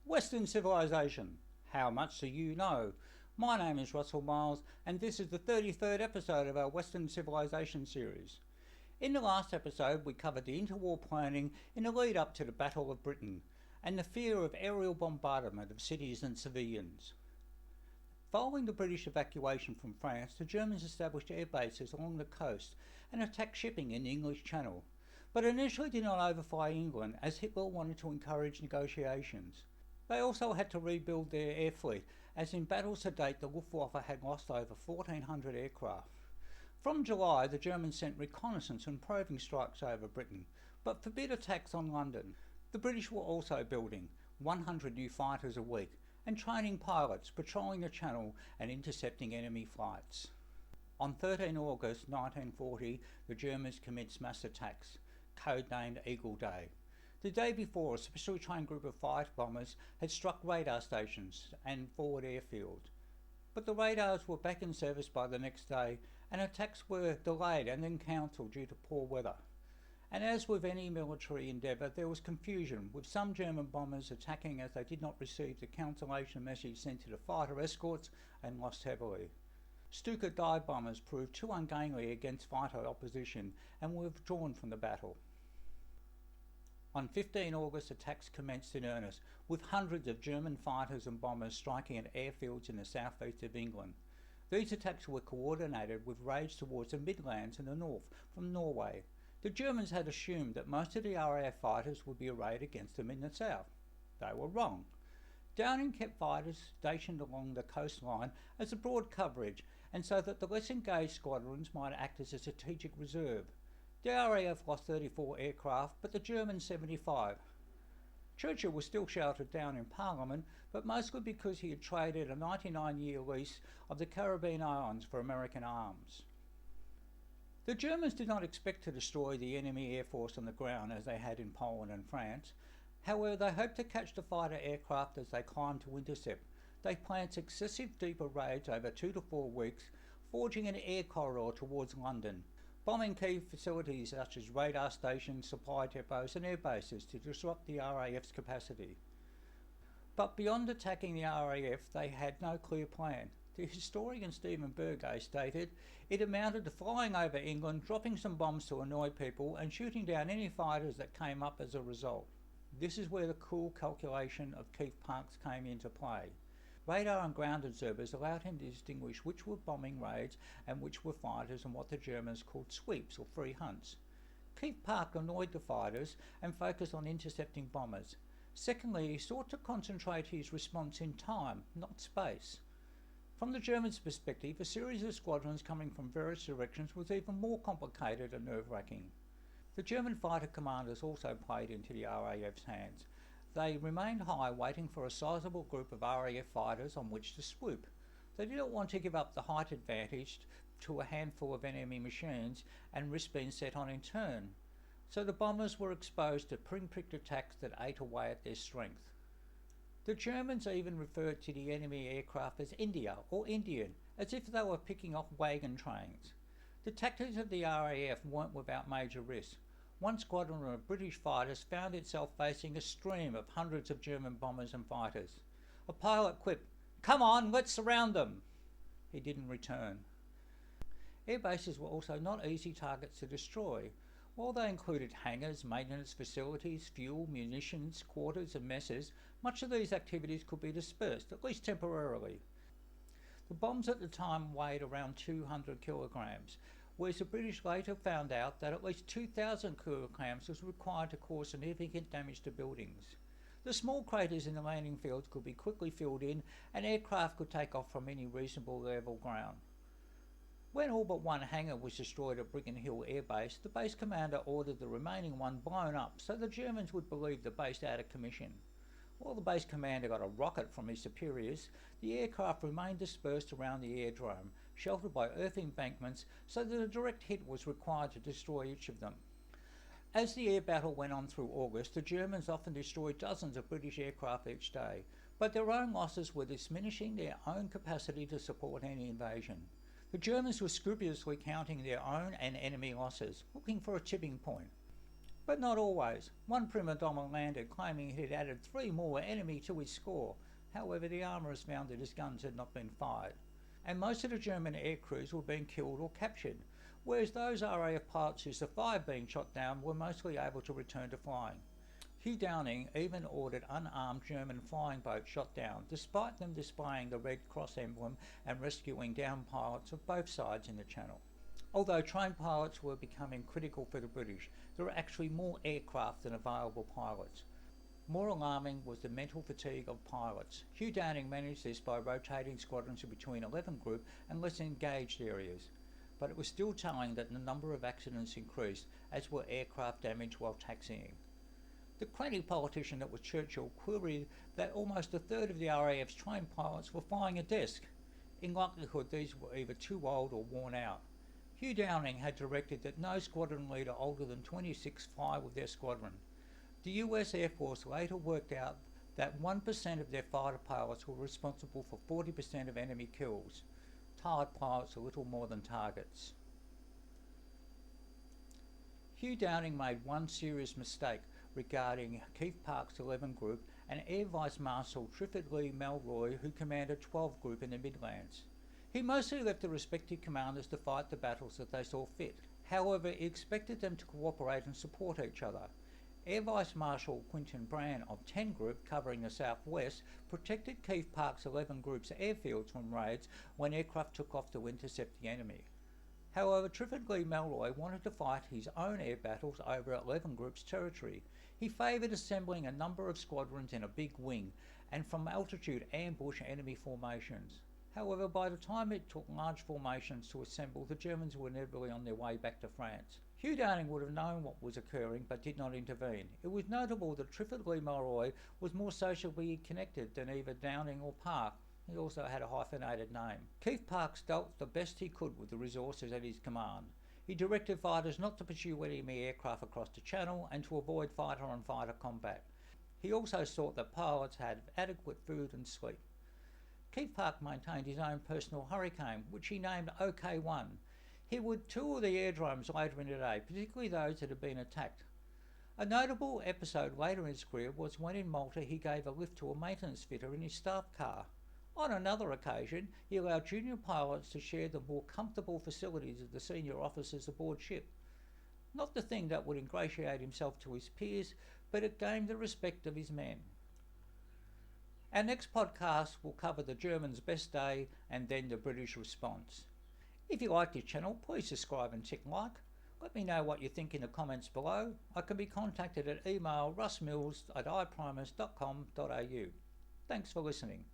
Western Civilization. How much do you know? My name is Russell Miles, and this is the 33rd episode of our Western Civilization series. In the last episode, we covered the interwar planning in the lead up to the Battle of Britain, and the fear of aerial bombardment of cities and civilians. Following the British evacuation from France, the Germans established air bases along the coast and attacked shipping in the English Channel, but initially did not overfly England as Hitler wanted to encourage negotiations. They also had to rebuild their air fleet, as in battles to date the Luftwaffe had lost over 1,400 aircraft. From July, the Germans sent reconnaissance and probing strikes over Britain, but forbid attacks on London. The British were also building 100 new fighters a week and training pilots, patrolling the Channel and intercepting enemy flights. On 13 August 1940, the Germans commenced mass attacks, codenamed Eagle Day. The day before, a specially trained group of fighter bombers had struck radar stations and forward airfield. But the radars were back in service by the next day, and attacks were delayed and then cancelled due to poor weather. And as with any military endeavour, there was confusion, with some German bombers attacking as they did not receive the cancellation message sent to the fighter escorts and lost heavily. Stuka dive bombers proved too ungainly against fighter opposition and were withdrawn from the battle. On 15 August, attacks commenced in earnest, with hundreds of German fighters and bombers striking at airfields in the southeast of England. These attacks were coordinated with raids towards the Midlands in the north from Norway. The Germans had assumed that most of the RAF fighters would be arrayed against them in the south. They were wrong. Downing kept fighters stationed along the coastline as a broad coverage, and so that the less engaged squadrons might act as a strategic reserve. The RAF lost 34 aircraft, but the Germans 75. Churchill was still shouted down in Parliament, but mostly because he had traded a 99-year lease of the Caribbean Islands for American arms. The Germans did not expect to destroy the enemy air force on the ground as they had in Poland and France. However, they hoped to catch the fighter aircraft as they climbed to intercept. They planned successive deeper raids over 2 to 4 weeks, forging an air corridor towards London, bombing key facilities such as radar stations, supply depots and air bases to disrupt the RAF's capacity. But beyond attacking the RAF, they had no clear plan. The historian Stephen Burgay stated, "It amounted to flying over England, dropping some bombs to annoy people and shooting down any fighters that came up as a result." This is where the cool calculation of Keith Parkes came into play. Radar and ground observers allowed him to distinguish which were bombing raids and which were fighters and what the Germans called sweeps or free hunts. Keith Parkes annoyed the fighters and focused on intercepting bombers. Secondly, he sought to concentrate his response in time, not space. From the Germans' perspective, a series of squadrons coming from various directions was even more complicated and nerve-wracking. The German fighter commanders also played into the RAF's hands. They remained high, waiting for a sizable group of RAF fighters on which to swoop. They did not want to give up the height advantage to a handful of enemy machines and risk being set on in turn. So the bombers were exposed to pinpricked attacks that ate away at their strength. The Germans even referred to the enemy aircraft as India or Indian, as if they were picking off wagon trains. The tactics of the RAF weren't without major risk. One squadron of British fighters found itself facing a stream of hundreds of German bombers and fighters. A pilot quipped, "Come on, let's surround them." He didn't return. Air bases were also not easy targets to destroy. While they included hangars, maintenance facilities, fuel, munitions, quarters and messes, much of these activities could be dispersed, at least temporarily. The bombs at the time weighed around 200 kilograms, whereas the British later found out that at least 2,000 kilograms was required to cause significant damage to buildings. The small craters in the landing fields could be quickly filled in, and aircraft could take off from any reasonable level ground. When all but one hangar was destroyed at Brigham Hill Air Base, the base commander ordered the remaining one blown up so the Germans would believe the base out of commission. While the base commander got a rocket from his superiors, the aircraft remained dispersed around the airdrome, sheltered by earth embankments, so that a direct hit was required to destroy each of them. As the air battle went on through August, the Germans often destroyed dozens of British aircraft each day, but their own losses were diminishing their own capacity to support any invasion. The Germans were scrupulously counting their own and enemy losses, looking for a tipping point. But not always. One prima donna landed claiming he had added 3 more enemy to his score. However, the armourers found that his guns had not been fired. And most of the German air crews were being killed or captured, whereas those RAF pilots who survived being shot down were mostly able to return to flying. Hugh Downing even ordered unarmed German flying boats shot down, despite them displaying the Red Cross emblem and rescuing downed pilots of both sides in the Channel. Although trained pilots were becoming critical for the British, there were actually more aircraft than available pilots. More alarming was the mental fatigue of pilots. Hugh Downing managed this by rotating squadrons between 11 group and less engaged areas, but it was still telling that the number of accidents increased, as were aircraft damage while taxiing. The cranny politician that was Churchill queried that almost a third of the RAF's trained pilots were flying a desk. In likelihood, these were either too old or worn out. Hugh Downing had directed that no squadron leader older than 26 fly with their squadron. The US Air Force later worked out that 1% of their fighter pilots were responsible for 40% of enemy kills. Tired pilots are little more than targets. Hugh Downing made one serious mistake regarding Keith Park's 11 Group and Air Vice Marshal Leigh-Mallory, who commanded 12 Group in the Midlands. He mostly left the respective commanders to fight the battles that they saw fit. However, he expected them to cooperate and support each other. Air Vice Marshal Quinton Brand of 10 Group, covering the southwest, protected Keith Park's 11 Group's airfields from raids when aircraft took off to intercept the enemy. However, Leigh-Mallory wanted to fight his own air battles over 11 Group's territory. He favoured assembling a number of squadrons in a big wing and from altitude ambush enemy formations. However, by the time it took large formations to assemble, the Germans were inevitably on their way back to France. Hugh Downing would have known what was occurring but did not intervene. It was notable that Leigh-Mallory was more socially connected than either Downing or Park. He also had a hyphenated name. Keith Park dealt the best he could with the resources at his command. He directed fighters not to pursue enemy aircraft across the Channel and to avoid fighter-on-fighter combat. He also sought that pilots had adequate food and sleep. Keith Park maintained his own personal Hurricane, which he named OK-1. He would tour the aerodromes later in the day, particularly those that had been attacked. A notable episode later in his career was when in Malta he gave a lift to a maintenance fitter in his staff car. On another occasion, he allowed junior pilots to share the more comfortable facilities of the senior officers aboard ship. Not the thing that would ingratiate himself to his peers, but it gained the respect of his men. Our next podcast will cover the Germans' best day and then the British response. If you like this channel, please subscribe and tick like. Let me know what you think in the comments below. I can be contacted at email russmills@iprimus.com.au. Thanks for listening.